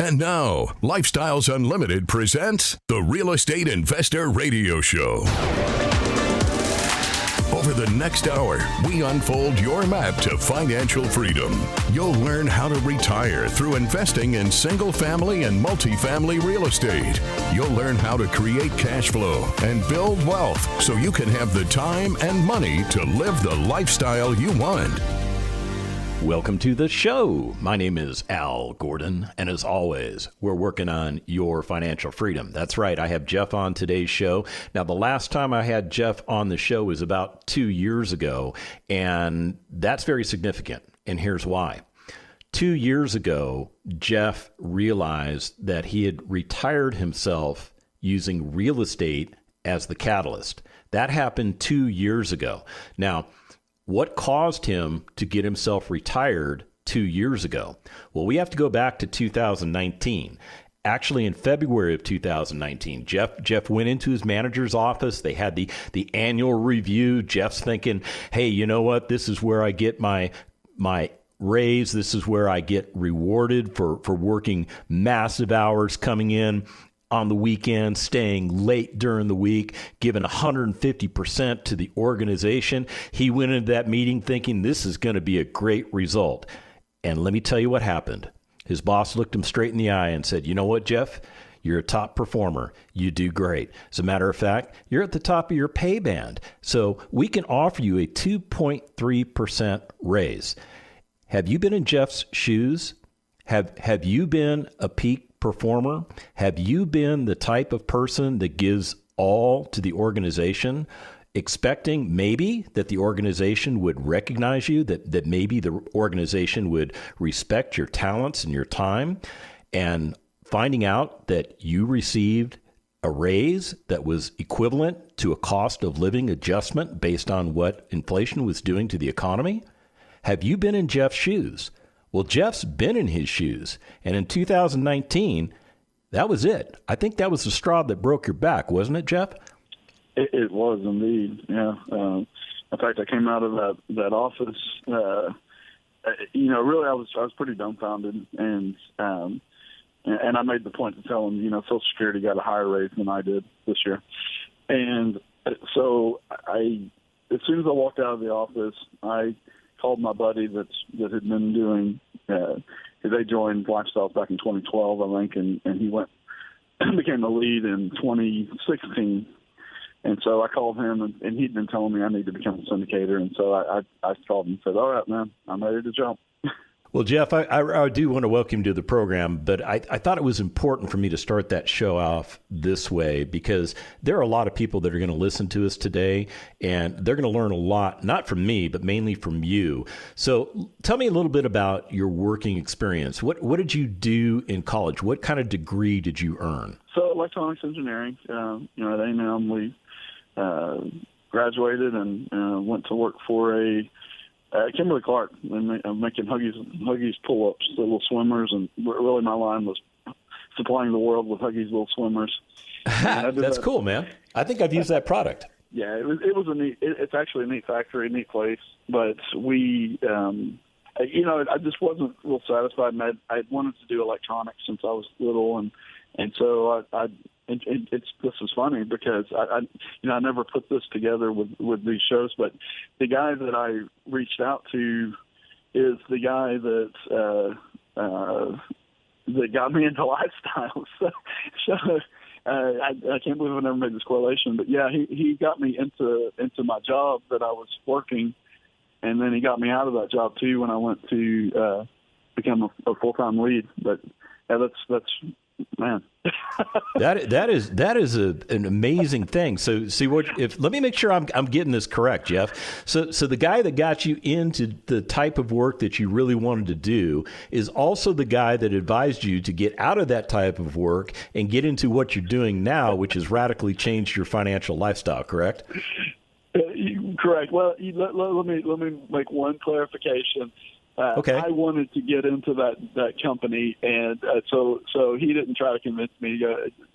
And now, Lifestyles Unlimited presents the Real Estate Investor Radio Show. Over the next hour, we unfold your map to financial freedom. You'll learn how to retire through investing in single-family and multifamily real estate. You'll learn how to create cash flow and build wealth so you can have the time and money to live the lifestyle you want. Welcome to the show. My name is Al Gordon, and as always, we're working on your financial freedom. That's right, I have Jeff on today's show. Now, the last time I had Jeff on the show was about 2 years ago, and that's very significant, and here's why. 2 years ago, Jeff realized that he had retired himself using real estate as the catalyst. That happened 2 years ago. Now, what caused him to get himself retired 2 years ago? Well, we have to go back to 2019. Actually, in February of 2019, Jeff went into his manager's office. They had the annual review. Jeff's thinking, hey, you know what? This is where I get my raise. This is where I get rewarded for working massive hours, coming in on the weekend, staying late during the week, giving 150% to the organization. He went into that meeting thinking this is going to be a great result. And let me tell you what happened. His boss looked him straight in the eye and said, you know what, Jeff? You're a top performer. You do great. As a matter of fact, you're at the top of your pay band. So we can offer you a 2.3% raise. Have you been in Jeff's shoes? Have you been a peak performer? Have you been the type of person that gives all to the organization, expecting maybe that the organization would recognize you, that maybe the organization would respect your talents and your time, and finding out that you received a raise that was equivalent to a cost of living adjustment based on what inflation was doing to the economy? Have you been in Jeff's shoes? Well, Jeff's been in his shoes, and in 2019, that was it. I think that was the straw that broke your back, wasn't it, Jeff? It was indeed, yeah. In fact, I came out of that office, really I was pretty dumbfounded, and I made the point to tell him, Social Security got a higher raise than I did this year. And so as soon as I walked out of the office, I called my buddy that had been doing, they joined Lifestyles back in 2012, I think, and he went became the lead in 2016. And so I called him, and he'd been telling me I need to become a syndicator. And so I called him and said, all right, man, I'm ready to jump. Well, Jeff, I do want to welcome you to the program, but I thought it was important for me to start that show off this way because there are a lot of people that are going to listen to us today, and they're going to learn a lot, not from me, but mainly from you. So tell me a little bit about your working experience. What did you do in college? What kind of degree did you earn? So electronics engineering. At A&M, we graduated and went to work for Kimberly-Clark, making Huggies pull-ups, the little swimmers, and really my line was supplying the world with Huggies little swimmers. That's cool, man. I think I've used that product. Yeah, it was a neat. It's actually a neat factory, a neat place. But we, I just wasn't real satisfied. And I wanted to do electronics since I was little, and so this is funny because I never put this together with these shows, but the guy that I reached out to is the guy that got me into lifestyle. So I can't believe I never made this correlation, but yeah, he got me into my job that I was working, and then he got me out of that job too when I went to become a full-time lead. But yeah, that's man. that is an amazing thing. So let me make sure I'm getting this correct, Jeff. So the guy that got you into the type of work that you really wanted to do is also the guy that advised you to get out of that type of work and get into what you're doing now, which has radically changed your financial lifestyle, correct? Correct. Well, let me make one clarification. Okay. I wanted to get into that company, and so he didn't try to convince me.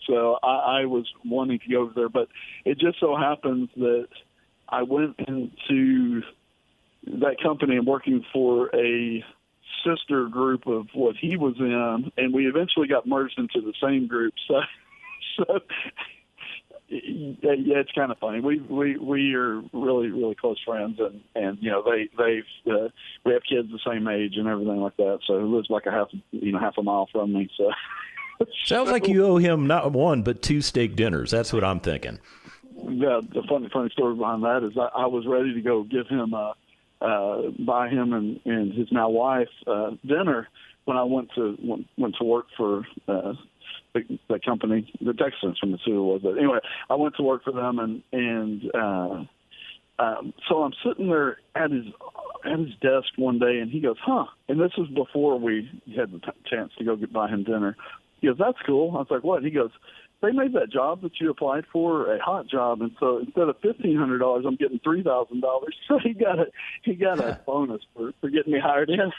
So I was wanting to go over there, but it just so happens that I went into that company and working for a sister group of what he was in, and we eventually got merged into the same group. So yeah, it's kind of funny. We are really close friends, and we have kids the same age and everything like that. So he lives like half a mile from me. So sounds like you owe him not one but 2 steak dinners. That's what I'm thinking. Yeah, the funny story behind that is I was ready to go give him buy him and his now wife dinner when I went to work for the company, the Texas Instruments, who it was. But anyway, I went to work for them, and so I'm sitting there at his desk one day, and he goes, "Huh?" And this was before we had the chance to go buy him dinner. He goes, "That's cool." I was like, "What?" He goes, "They made that job that you applied for a hot job, and so instead of $1,500, I'm getting $3,000." So he got a bonus for getting me hired in.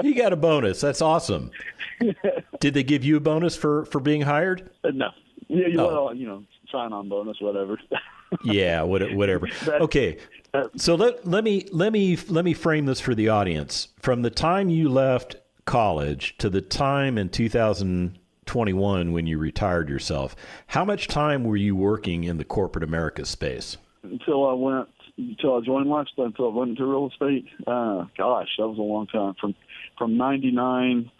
He got a bonus. That's awesome. Yeah. Did they give you a bonus for being hired? No. Yeah, well, sign-on bonus, whatever. Yeah, whatever. Okay. So let me frame this for the audience. From the time you left college to the time in 2021 when you retired yourself, how much time were you working in the corporate America space? Until I joined Lifestyle, until I went into real estate. Gosh, that was a long time, from 99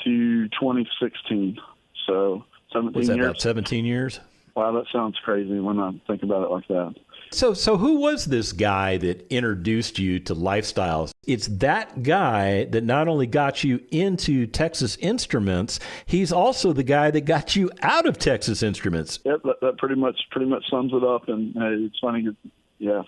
to 2016. So 17 was that years. About 17 years? Wow, that sounds crazy when I think about it like that. So who was this guy that introduced you to Lifestyles? It's that guy that not only got you into Texas Instruments, he's also the guy that got you out of Texas Instruments. Yep, that pretty much sums it up. And it's funny, yeah.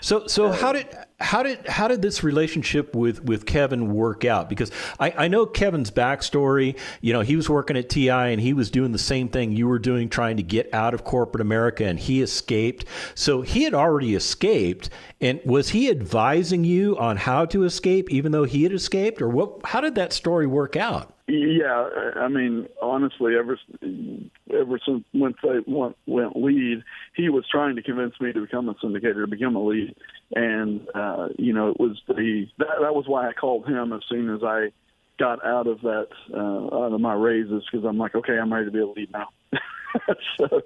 So how did this relationship with Kevin work out? Because I know Kevin's backstory. He was working at TI and he was doing the same thing you were doing, trying to get out of corporate America, and he escaped. So he had already escaped, and was he advising you on how to escape, even though he had escaped, or what? How did that story work out? Yeah, I mean, honestly, ever since once they went lead, he was trying to convince me to become a syndicator, to become a lead, and it was that was why I called him as soon as I got out of my raises, because I'm like, okay, I'm ready to be a lead now. So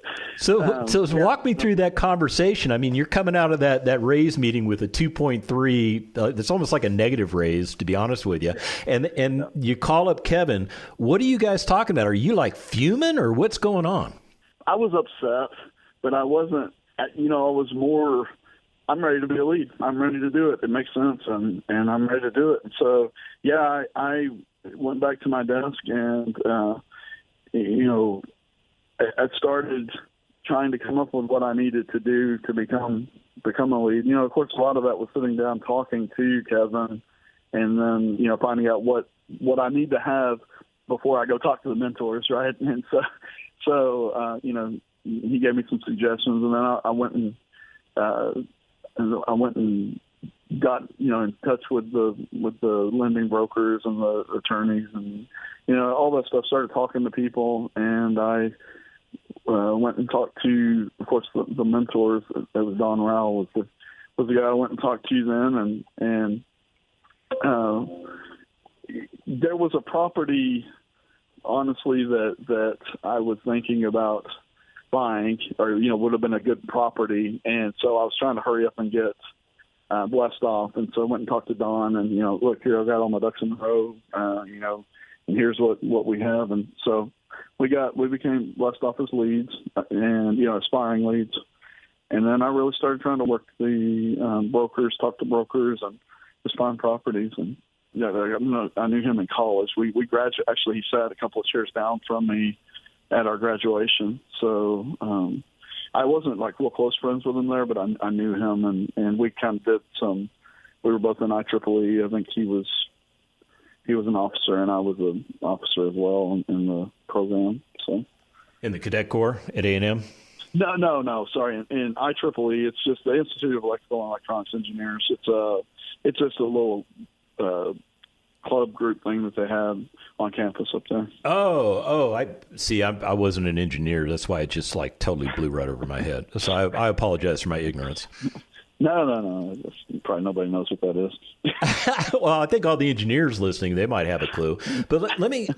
walk me through that conversation. I mean, you're coming out of that raise meeting with a 2.3. That's almost like a negative raise, to be honest with you. And you call up Kevin. What are you guys talking about? Are you like fuming, or what's going on? I was upset, but I wasn't. I was more. I'm ready to be a lead. I'm ready to do it. It makes sense, and I'm ready to do it. And so, yeah, I went back to my desk and I started trying to come up with what I needed to do to become a lead. Of course, a lot of that was sitting down talking to Kevin, and then finding out what I need to have before I go talk to the mentors, right? And so he gave me some suggestions, and then I went and got in touch with the lending brokers and the attorneys, and all that stuff. Started talking to people, and I went and talked to, of course, the mentors. That was Don Rowell was the guy I went and talked to then, and there was a property, honestly, that I was thinking about buying, or would have been a good property, and so I was trying to hurry up and get blessed off, and so I went and talked to Don, and look, here, I got all my ducks in a row, and here's what we have, and so we became blessed off as leads, and aspiring leads, and then I really started trying to work the brokers, talk to brokers, and just find properties. And I knew him in college. We graduated. Actually, he sat a couple of chairs down from me at our graduation. So I wasn't like real close friends with him there, but I knew him, and we kind of did some. We were both in IEEE. I think he was an officer, and I was an officer as well in the program. So, in the Cadet Corps at A&M? No. Sorry, in IEEE, it's just the Institute of Electrical and Electronics Engineers. It's just a little club group thing that they have on campus up there. Oh, I see. I wasn't an engineer. That's why it just totally blew right over my head. So I apologize for my ignorance. No. Probably nobody knows what that is. Well, I think all the engineers listening, they might have a clue. But let me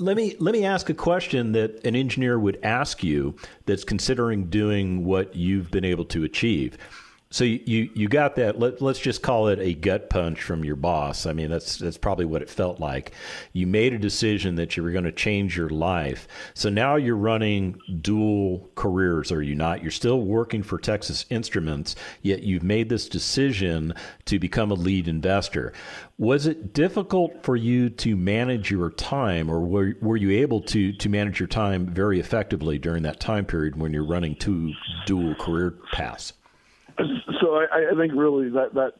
ask a question that an engineer would ask you that's considering doing what you've been able to achieve. So you got that. Let's just call it a gut punch from your boss. I mean, that's probably what it felt like. You made a decision that you were going to change your life. So now you're running dual careers, are you not? You're still working for Texas Instruments, yet you've made this decision to become a lead investor. Was it difficult for you to manage your time, or were you able to manage your time very effectively during that time period when you're running two dual career paths? So I think really to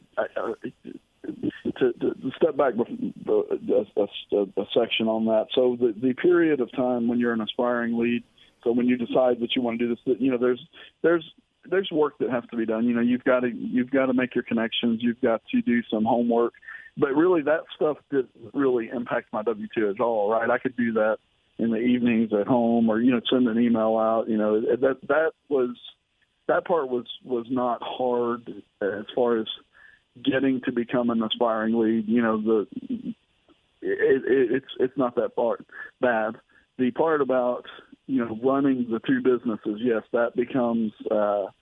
step back a section on that. So the period of time when you're an aspiring lead, so when you decide that you want to do this, there's work that has to be done. You've got to make your connections. You've got to do some homework. But really, that stuff didn't really impact my W-2 at all. Right? I could do that in the evenings at home, or send an email out. That part was not hard as far as getting to become an aspiring lead. It's not that part bad. The part about running the two businesses, yes, that becomes a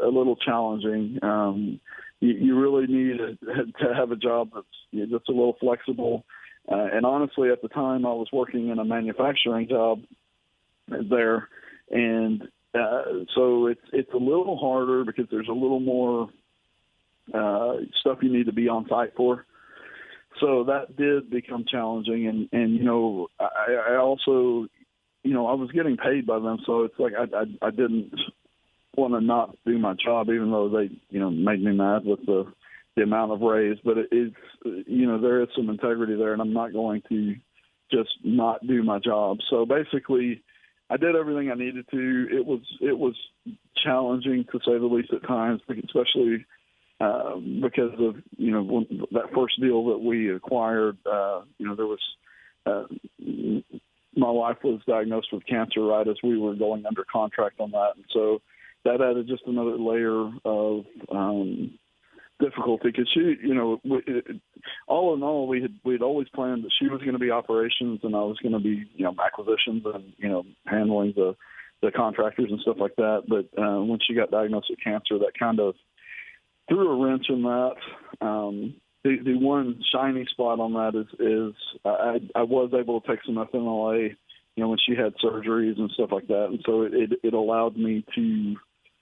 little challenging. You really need to have a job that's a little flexible. And honestly, at the time, I was working in a manufacturing job there, and so it's a little harder because there's a little more stuff you need to be on site for. So that did become challenging, and I also, I was getting paid by them, so it's like I didn't want to not do my job, even though they made me mad with the amount of raise. But it's there is some integrity there, and I'm not going to just not do my job. So basically, I did everything I needed to. It was challenging, to say the least, at times, especially because of when that first deal that we acquired. There was my wife was diagnosed with cancer right as we were going under contract on that, and so that added just another layer of difficulty, because she, all in all, we'd always planned that she was going to be operations and I was going to be, acquisitions and, handling the contractors and stuff like that. But when she got diagnosed with cancer, that kind of threw a wrench in that. The one shiny spot on that is I was able to take some FMLA, when she had surgeries and stuff like that. And so it allowed me to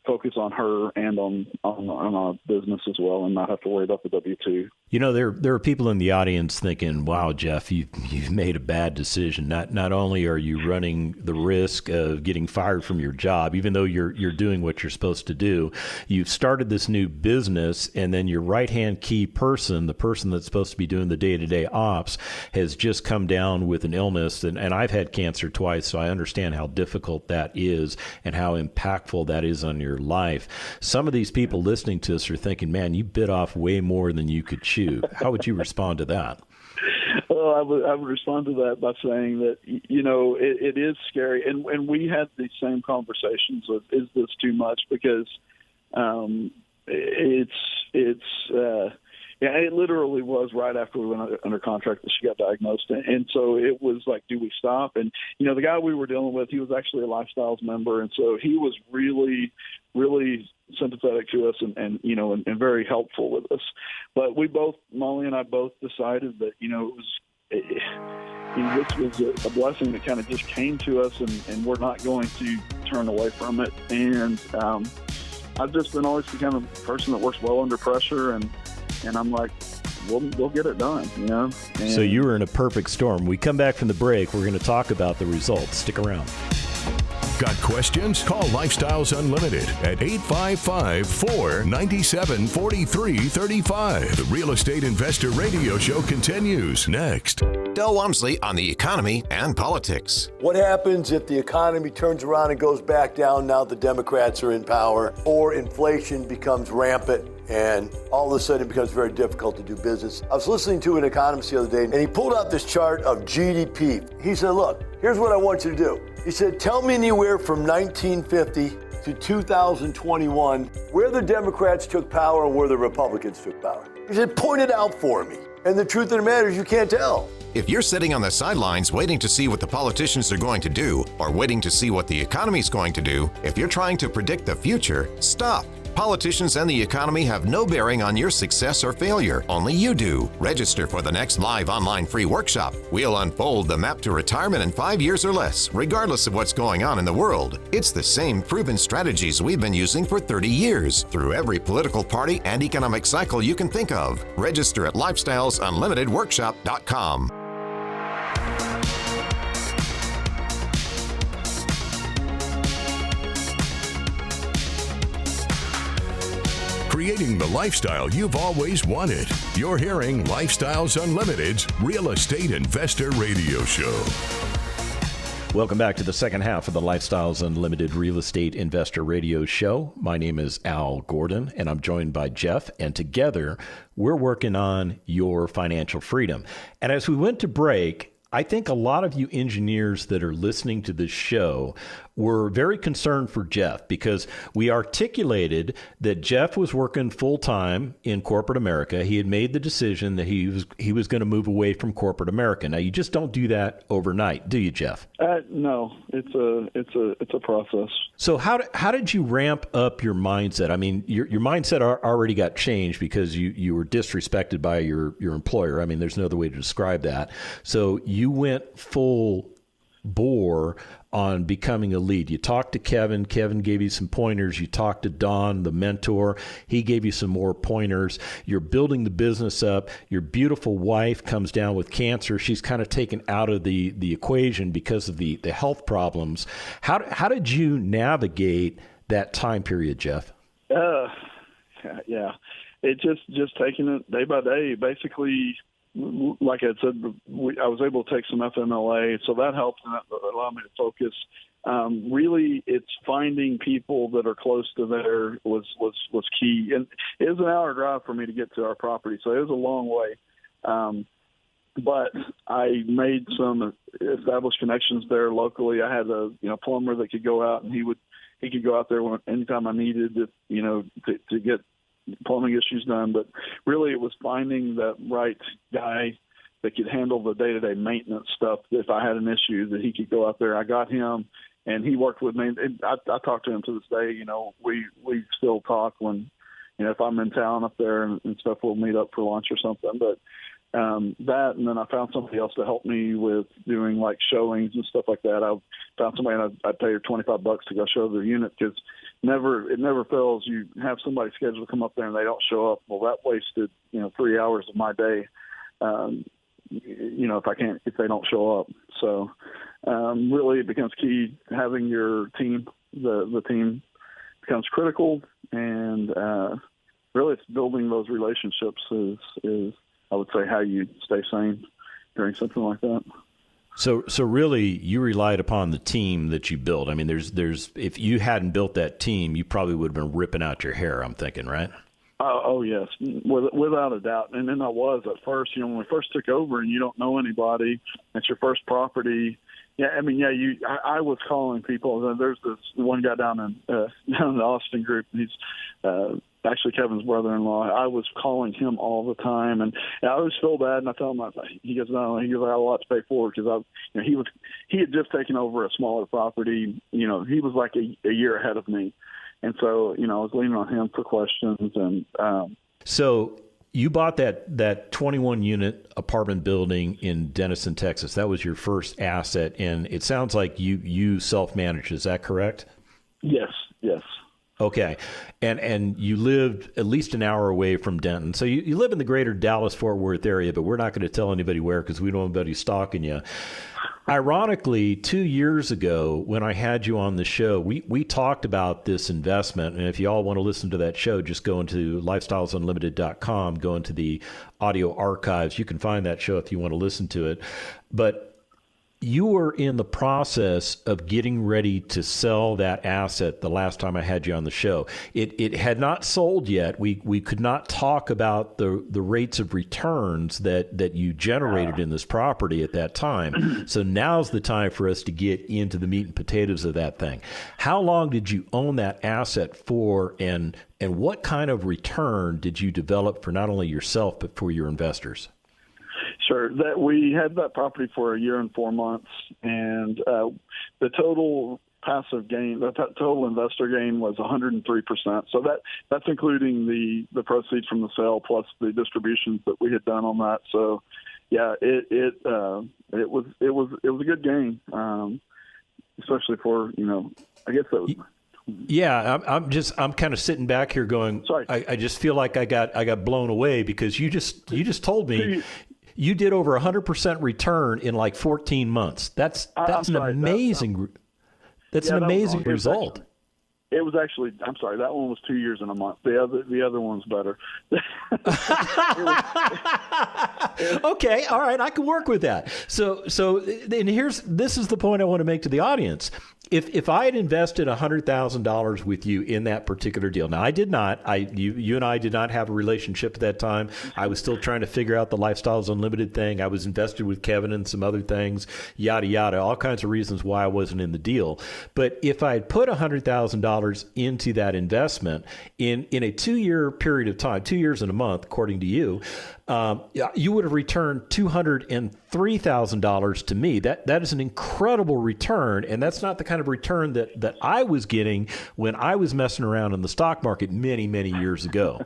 focus on her and on our business as well, and not have to worry about the W-2. There are people in the audience thinking, wow, Jeff, you've made a bad decision. Not only are you running the risk of getting fired from your job, even though you're doing what you're supposed to do, you've started this new business, and then your right-hand key person, the person that's supposed to be doing the day-to-day ops, has just come down with an illness. And I've had cancer twice, so I understand how difficult that is and how impactful that is on your life. Some of these people listening to us are thinking, man, you bit off way more than you could chew. How would you respond to that? Well, I would respond to that by saying that, it is scary. And we had these same conversations of, is this too much? Because it literally was right after we went under contract that she got diagnosed. And so it was like, do we stop? And, the guy we were dealing with, he was actually a Lifestyles member. And so he was really, really sympathetic to us and very helpful with us. But Molly and I both decided that, this was a blessing that kind of just came to us, and we're not going to turn away from it. And I've just been always the kind of person that works well under pressure, and I'm like, we'll get it done, And so you were in a perfect storm. We come back from the break. We're going to talk about the results. Stick around. Got questions? Call Lifestyles Unlimited at 855-497-4335. The Real Estate Investor Radio Show continues next. Del Walmsley on the economy and politics. What happens if the economy turns around and goes back down now the Democrats are in power, or inflation becomes rampant and all of a sudden it becomes very difficult to do business? I was listening to an economist the other day, and he pulled out this chart of GDP. He said, look, here's what I want you to do. He said, tell me anywhere from 1950 to 2021 where the Democrats took power and where the Republicans took power. He said, point it out for me. And the truth of the matter is you can't tell. If you're sitting on the sidelines waiting to see what the politicians are going to do, or waiting to see what the economy's going to do, if you're trying to predict the future, stop. Politicians and the economy have no bearing on your success or failure. Only you do. Register for the next live online free workshop. We'll unfold the map to retirement in 5 years or less, regardless of what's going on in the world. It's the same proven strategies we've been using for 30 years, through every political party and economic cycle you can think of. Register at lifestylesunlimitedworkshop.com. Creating the lifestyle you've always wanted. You're hearing Lifestyles Unlimited's Real Estate Investor Radio Show. Welcome back to the second half of the Lifestyles Unlimited Real Estate Investor Radio Show. My name is Al Gordon, and I'm joined by Jeff, and together we're working on your financial freedom. And as we went to break, I think a lot of you engineers that are listening to this show were very concerned for Jeff, because we articulated that Jeff was working full-time in corporate America. He had made the decision that he was going to move away from corporate America. Now, you just don't do that overnight, do you, Jeff? No, it's a process. So how did you ramp up your mindset? I mean, your mindset already got changed because you were disrespected by your employer. I mean, there's no other way to describe that. So you went full bore on becoming a lead. You talked to Kevin. Kevin gave you some pointers. You talked to Don, the mentor. He gave you some more pointers. You're building the business up. Your beautiful wife comes down with cancer. She's kind of taken out of the equation because of the health problems. How did you navigate that time period, Jeff? Yeah, it just taking it day by day. Basically, like I said, I was able to take some FMLA, so that helped and that allowed me to focus. Really, it's finding people that are close to there was key. And it was an hour drive for me to get to our property, so it was a long way. But I made some established connections there locally. I had a plumber that could go out, and he could go out there anytime I needed to get plumbing issues done. But really it was finding that right guy that could handle the day-to-day maintenance stuff. If I had an issue, that he could go out there. I got him, and he worked with me. And I talk to him to this day. We still talk when, if I'm in town up there and stuff, we'll meet up for lunch or something. But that, and then I found somebody else to help me with doing like showings and stuff like that. I found somebody, and I'd pay her $25 to go show their unit, because it never fails. You have somebody scheduled to come up there and they don't show up. Well, that wasted 3 hours of my day. If they don't show up. So really, it becomes key having your team. The team becomes critical, and really, it's building those relationships is I would say how you stay sane during something like that. So really, you relied upon the team that you built. I mean, there's if you hadn't built that team, you probably would have been ripping out your hair, I'm thinking, right? Oh yes, without a doubt. And then I was at first, when we first took over, and you don't know anybody, it's your first property. Yeah, I mean, I was calling people. There's this one guy down in the Austin group. He's actually Kevin's brother-in-law. I was calling him all the time, and I always feel bad. And I tell him, he goes, "No," he goes, "I have a lot to pay for," because he had just taken over a smaller property. He was like a year ahead of me, and so I was leaning on him for questions. And so you bought that 21-unit apartment building in Denison, Texas. That was your first asset, and it sounds like you self-managed. Is that correct? Yes. Okay. And you lived at least an hour away from Denton. So you live in the greater Dallas-Fort Worth area, but we're not going to tell anybody where, because we don't want anybody stalking you. Ironically, 2 years ago, when I had you on the show, we talked about this investment. And if you all want to listen to that show, just go into lifestylesunlimited.com, go into the audio archives. You can find that show if you want to listen to it. But you were in the process of getting ready to sell that asset the last time I had you on the show. It had not sold yet. We could not talk about the rates of returns that you generated in this property at that time. So now's the time for us to get into the meat and potatoes of that thing. How long did you own that asset for, and what kind of return did you develop for not only yourself but for your investors? Sure. That we had that property for a year and 4 months, and the total passive gain, the total investor gain was 103%. So that's including the proceeds from the sale plus the distributions that we had done on that. So, yeah, it was a good gain, especially for I guess that was. Yeah, I'm kind of sitting back here going, Sorry. I just feel like I got blown away because you just told me you did over 100% return in like 14 months. That's an amazing result. It was actually, I'm sorry, that one was 2 years and a month. The other one's better. Okay, all right, I can work with that. So, and this is the point I want to make to the audience. If I had invested $100,000 with you in that particular deal, now I did not. You and I did not have a relationship at that time. I was still trying to figure out the Lifestyles Unlimited thing. I was invested with Kevin and some other things, yada yada, all kinds of reasons why I wasn't in the deal. But if I had put $100,000 into that investment in a 2-year period of time, 2 years and a month, according to you, you would have returned $203,000 to me. That is an incredible return, and that's not the kind of return that I was getting when I was messing around in the stock market many, many years ago.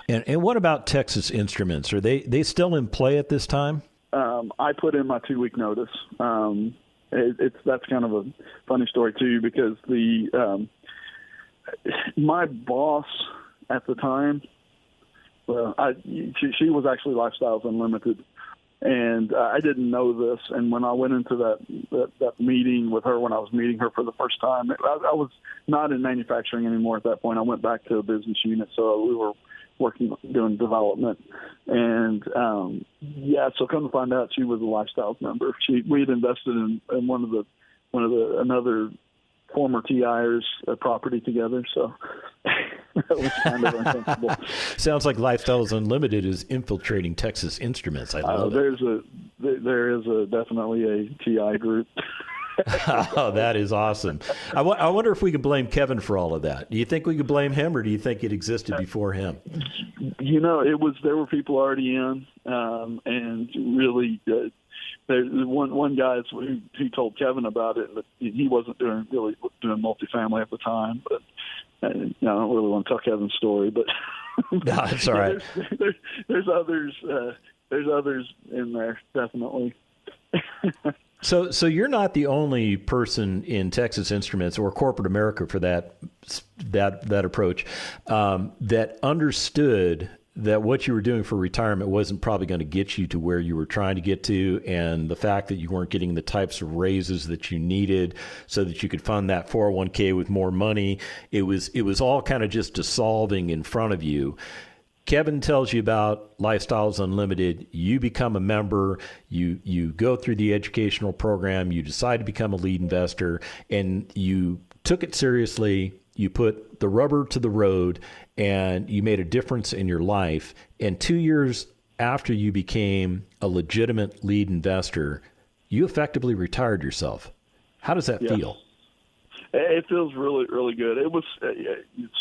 And what about Texas Instruments? Are they still in play at this time? I put in my 2-week notice. That's kind of a funny story too, because my boss at the time. Well, she was actually Lifestyles Unlimited, and I didn't know this. And when I went into that meeting with her, when I was meeting her for the first time, I was not in manufacturing anymore at that point. I went back to a business unit, so we were doing development. And so come to find out, she was a Lifestyles member. We had invested in another former TIers property together, so that was kind of uncomfortable. Sounds like Lifestyles Unlimited is infiltrating Texas Instruments. I love it. There is definitely a TI group. Oh, that is awesome. I wonder if we could blame Kevin for all of that. Do you think we could blame him, or do you think it existed before him? There were people already in, and really. One guy who told Kevin about it, but he wasn't doing multifamily at the time. But I don't really want to tell Kevin's story. But no, it's all right. There's others. There's others in there, definitely. So you're not the only person in Texas Instruments or corporate America for that approach that understood that what you were doing for retirement wasn't probably going to get you to where you were trying to get to, and the fact that you weren't getting the types of raises that you needed so that you could fund that 401k with more money. It was all kind of just dissolving in front of you. Kevin tells you about Lifestyles Unlimited. You become a member. You go through the educational program. You decide to become a lead investor, and you took it seriously. You put the rubber to the road, and you made a difference in your life. And 2 years after you became a legitimate lead investor, you effectively retired yourself. How does that feel? It feels really, really good. It's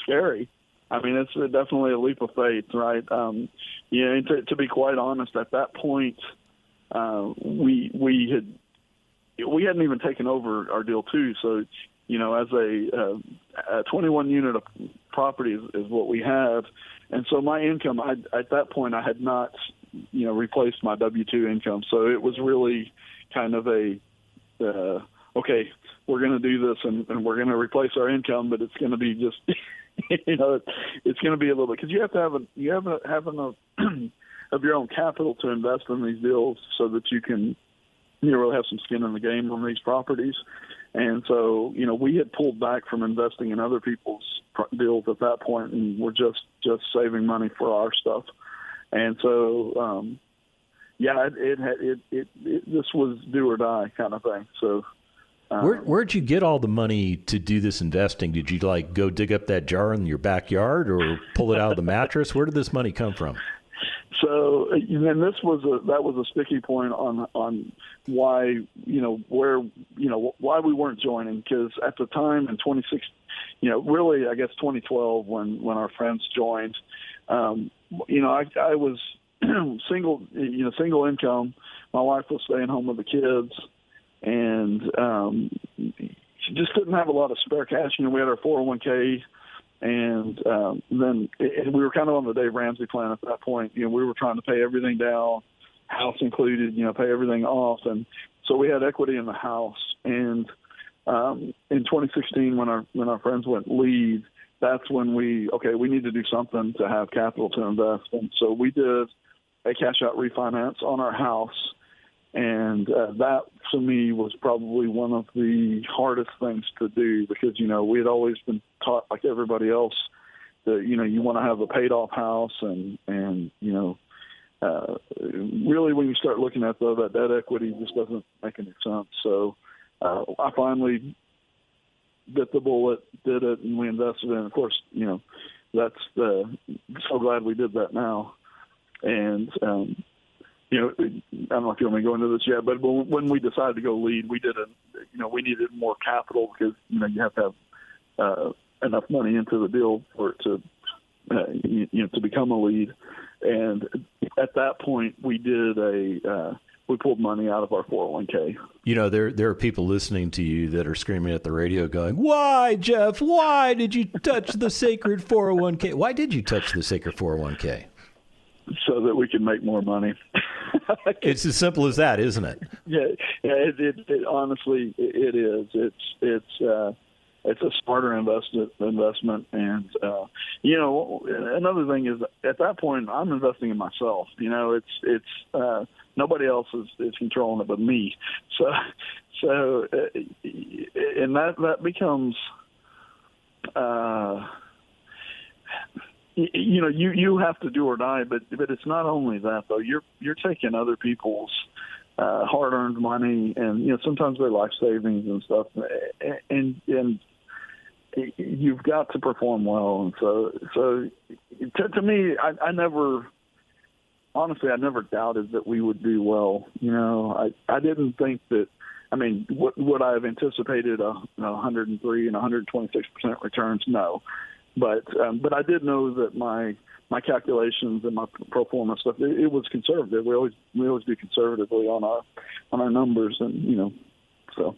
scary. I mean, it's definitely a leap of faith, right? To be quite honest, at that point, we hadn't even taken over our deal too. So, as a 21 unit of property is what we have. And so my income, at that point, I had not, replaced my W-2 income. So it was really kind of okay, we're going to do this and we're going to replace our income, but it's going to be just, it's going to be a little bit, because you have to have enough of your own capital to invest in these deals so that you can, really have some skin in the game on these properties. And so, we had pulled back from investing in other people's deals at that point, and we're just saving money for our stuff. And so, this was do or die kind of thing. So. Where'd you get all the money to do this investing? Did you go dig up that jar in your backyard or pull it out of the mattress? Where did this money come from? So, and that was a sticky point on why, why we weren't joining, because at the time in 2016, really, I guess 2012 when our friends joined, I was single income. My wife was staying home with the kids, and she just didn't have a lot of spare cash. We had our 401k, and then we were kind of on the Dave Ramsey plan at that point. We were trying to pay everything down, house included, pay everything off, and so we had equity in the house. And in 2016, when our friends went lead, that's when we need to do something to have capital to invest, and so we did a cash out refinance on our house. And that, to me, was probably one of the hardest things to do because, we had always been taught, like everybody else, that, you want to have a paid-off house. And really, when you start looking at that debt equity just doesn't make any sense. So I finally bit the bullet, did it, and we invested in it. Of course, that's so glad we did that now. And I don't know if you want me to go into this yet, but when we decided to go lead, we we needed more capital because, you have to have enough money into the deal for it to, to become a lead. And at that point, we pulled money out of our 401k. There are people listening to you that are screaming at the radio going, "Why, Jeff? Why did you touch the sacred 401k? Why did you touch the sacred 401k? So that we can make more money." It's as simple as that, isn't it? Yeah. It honestly, it is. It's a smarter investment, and another thing is at that point I'm investing in myself. It's nobody else is controlling it but me. So and that becomes. You have to do or die, but it's not only that though. You're taking other people's hard-earned money, and sometimes their life savings and stuff, and you've got to perform well. And so to me, I never doubted that we would do well. I didn't think that. I mean, would I have anticipated 103 and 126% returns? No. But I did know that my calculations and my pro forma stuff, it was conservative. We always do conservatively on our numbers, and so.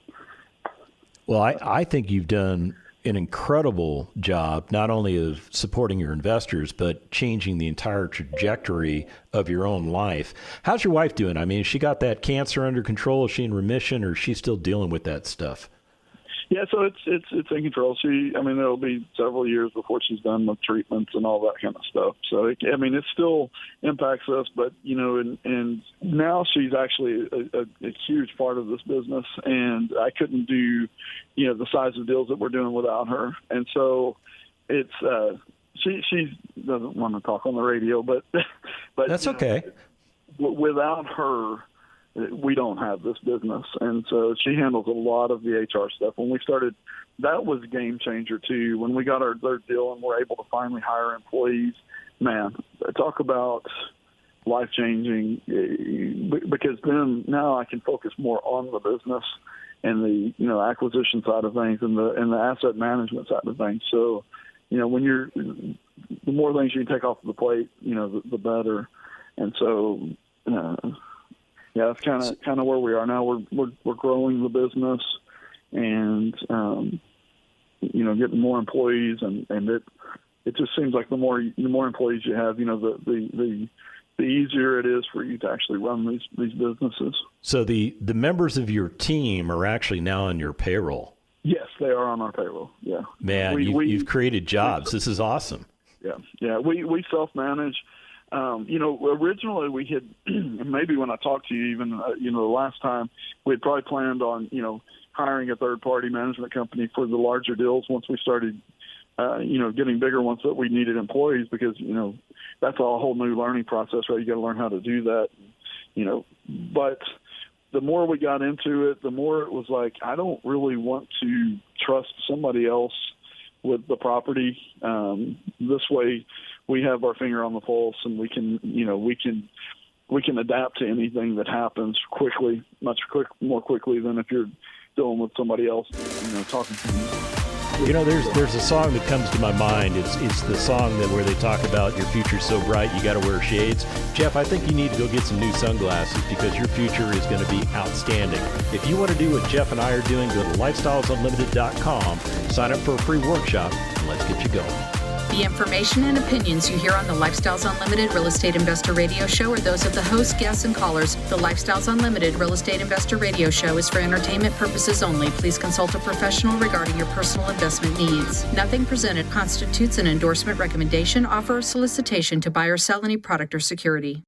Well, I think you've done an incredible job, not only of supporting your investors, but changing the entire trajectory of your own life. How's your wife doing? I mean, has she got that cancer under control? Is she in remission, or is she still dealing with that stuff? Yeah, so it's in control. There'll be several years before she's done with treatments and all that kind of stuff. So, it still impacts us, but, and now she's actually a huge part of this business, and I couldn't do, the size of deals that we're doing without her. And so it's, she doesn't want to talk on the radio, but that's okay. Without her, we don't have this business. And so she handles a lot of the HR stuff. When we started, that was a game changer too. When we got our third deal and were able to finally hire employees, man, talk about life-changing, because then now I can focus more on the business and the, acquisition side of things and the asset management side of things. So, the more things you can take off the plate, the better. And so, yeah, that's kind of where we are now. We're growing the business, and getting more employees, and it just seems like the more employees you have, the easier it is for you to actually run these businesses. So the members of your team are actually now on your payroll. Yes, they are on our payroll. Yeah, man, you've created jobs. This is awesome. Yeah. We self-manage. Originally we had, maybe when I talked to you even, the last time, we had probably planned on, hiring a third-party management company for the larger deals once we started, getting bigger ones that we needed employees because, that's a whole new learning process, right? You got to learn how to do that. But the more we got into it, the more it was like, I don't really want to trust somebody else with the property. This way we have our finger on the pulse, and we can adapt to anything that happens quickly, more quickly than if you're dealing with somebody else, talking to you. There's a song that comes to my mind. It's the song where they talk about your future's so bright you got to wear shades. Jeff, I think you need to go get some new sunglasses because your future is going to be outstanding. If you want to do what Jeff and I are doing, go to lifestylesunlimited.com, sign up for a free workshop, and let's get you going. The information and opinions you hear on the Lifestyles Unlimited Real Estate Investor Radio Show are those of the host, guests, and callers. The Lifestyles Unlimited Real Estate Investor Radio Show is for entertainment purposes only. Please consult a professional regarding your personal investment needs. Nothing presented constitutes an endorsement, recommendation, offer, or solicitation to buy or sell any product or security.